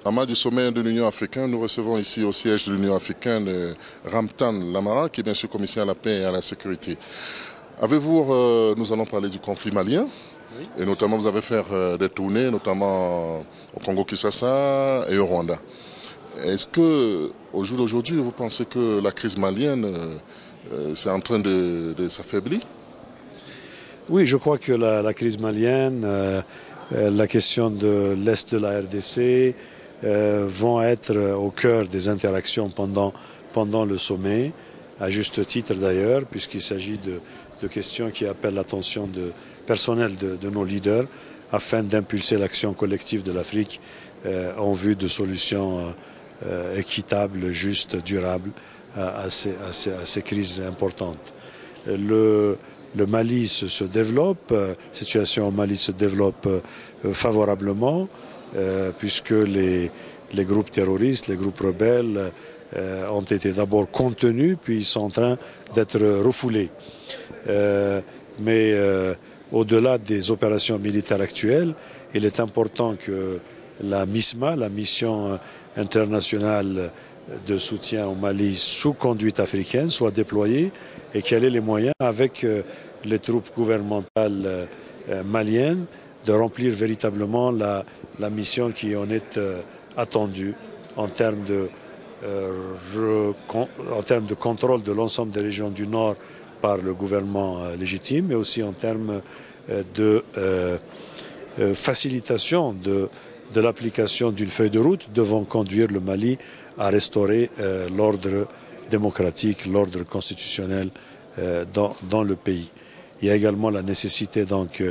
En marge du sommet de l'Union africaine, nous recevons ici au siège de l'Union africaine Ramtan Lamara, qui est bien sûr commissaire à la paix et à la sécurité. Avez-vous, nous allons parler du conflit malien, oui. Et notamment vous avez fait des tournées, notamment au Congo-Kinshasa et au Rwanda. Est-ce que, au jour d'aujourd'hui, vous pensez que la crise malienne c'est en train de s'affaiblir? Oui, je crois que la crise malienne, la question de l'Est de la RDC vont être au cœur des interactions pendant le sommet, à juste titre d'ailleurs, puisqu'il s'agit de questions qui appellent l'attention personnelle de nos leaders afin d'impulser l'action collective de l'Afrique en vue de solutions équitables, justes, durables à ces crises importantes. Le Mali se développe, la situation au Mali se développe favorablement, puisque les groupes terroristes, les groupes rebelles ont été d'abord contenus, puis ils sont en train d'être refoulés. Mais au-delà des opérations militaires actuelles, il est important que la MISMA, la mission internationale de soutien au Mali sous conduite africaine, soit déployée et qu'elle ait les moyens, avec les troupes gouvernementales maliennes, de remplir véritablement la mission qui en est attendue en termes de contrôle de l'ensemble des régions du Nord par le gouvernement légitime, mais aussi en termes de facilitation de l'application d'une feuille de route devant conduire le Mali à restaurer l'ordre démocratique, l'ordre constitutionnel dans le pays. Il y a également la nécessité donc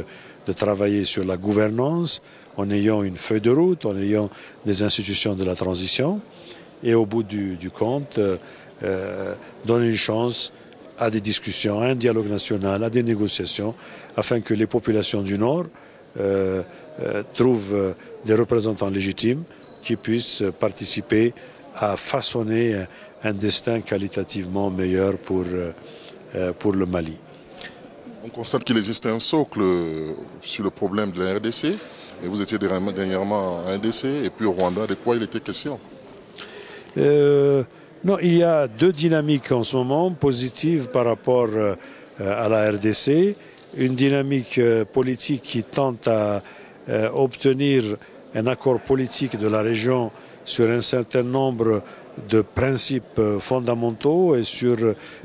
de travailler sur la gouvernance en ayant une feuille de route, en ayant des institutions de la transition et au bout du compte donner une chance à des discussions, à un dialogue national, à des négociations afin que les populations du Nord trouvent des représentants légitimes qui puissent participer à façonner un destin qualitativement meilleur pour le Mali. On constate qu'il existe un socle sur le problème de la RDC, et vous étiez dernièrement à RDC et puis au Rwanda. De quoi il était question? Non, il y a deux dynamiques en ce moment positives par rapport à la RDC. Une dynamique politique qui tente à obtenir un accord politique de la région sur un certain nombre de principes fondamentaux et sur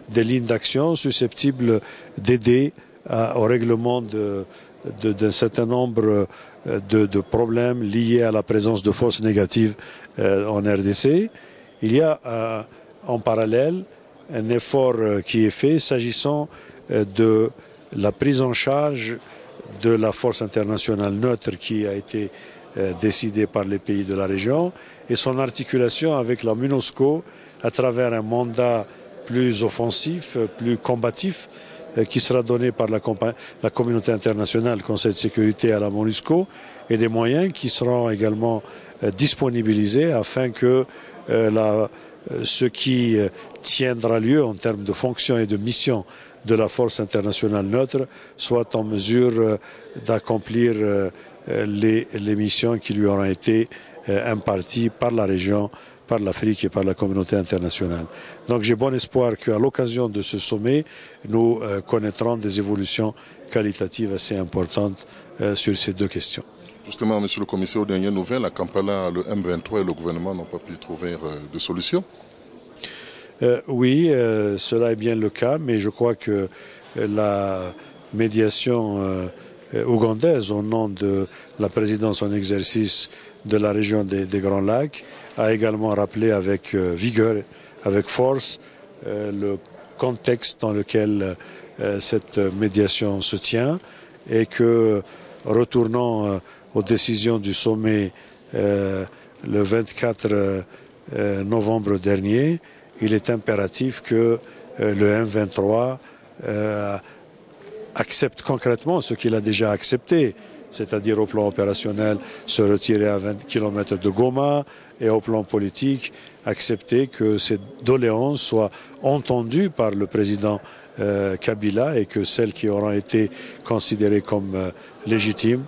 des lignes d'action susceptibles d'aider au règlement d'un certain nombre de problèmes liés à la présence de forces négatives en RDC. Il y a en parallèle un effort qui est fait s'agissant de la prise en charge de la force internationale neutre qui a été décidée par les pays de la région et son articulation avec la MONUSCO à travers un mandat plus offensif, plus combatif qui sera donné par la communauté internationale, Conseil de sécurité à la MONUSCO, et des moyens qui seront également disponibilisés afin que ce qui tiendra lieu en termes de fonctions et de missions de la force internationale neutre soit en mesure d'accomplir les missions qui lui auront été imparties par la région, par l'Afrique et par la communauté internationale. Donc j'ai bon espoir qu'à l'occasion de ce sommet, nous connaîtrons des évolutions qualitatives assez importantes sur ces deux questions. Justement, monsieur le commissaire, aux dernières nouvelles, à Kampala, le M23 et le gouvernement n'ont pas pu trouver de solution. Oui, cela est bien le cas, mais je crois que la médiation ougandaise au nom de la présidence en exercice de la région des Grands Lacs a également rappelé avec vigueur, avec force, le contexte dans lequel cette médiation se tient et que, retournant aux décisions du sommet le 24 novembre dernier, il est impératif que le M23 accepte concrètement ce qu'il a déjà accepté, c'est-à-dire au plan opérationnel se retirer à 20 km de Goma et au plan politique accepter que ces doléances soient entendues par le président Kabila et que celles qui auront été considérées comme légitimes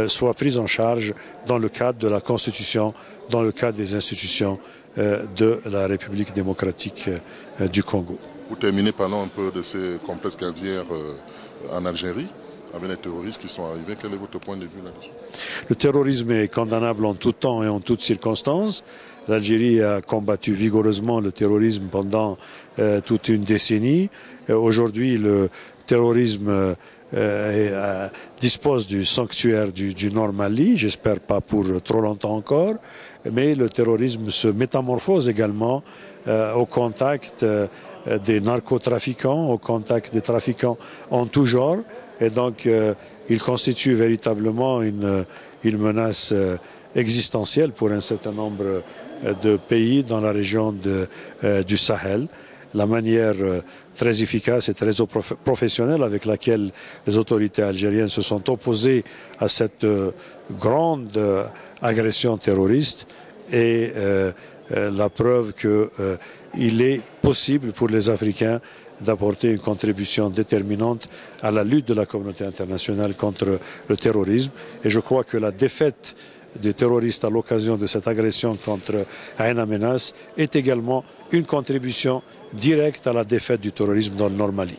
soient prises en charge dans le cadre de la constitution dans le cadre des institutions de la République démocratique du Congo. Pour terminer, parlons un peu de ces complexes gazières en Algérie, avec les terroristes qui sont arrivés. Quel est votre point de vue là-dessus? Le terrorisme est condamnable en tout temps et en toutes circonstances. L'Algérie a combattu vigoureusement le terrorisme pendant toute une décennie. Aujourd'hui, le terrorisme dispose du sanctuaire du Nord Mali, j'espère pas pour trop longtemps encore, mais le terrorisme se métamorphose également au contact des narcotrafiquants, au contact des trafiquants en tout genre, et donc il constitue véritablement une menace existentielle pour un certain nombre de pays dans la région du Sahel. La manière très efficace et très professionnelle avec laquelle les autorités algériennes se sont opposées à cette grande agression terroriste est la preuve qu'il est possible pour les Africains d'apporter une contribution déterminante à la lutte de la communauté internationale contre le terrorisme. Et je crois que la défaite des terroristes à l'occasion de cette agression contre Ain Amenas est également une contribution directe à la défaite du terrorisme dans le Nord Mali.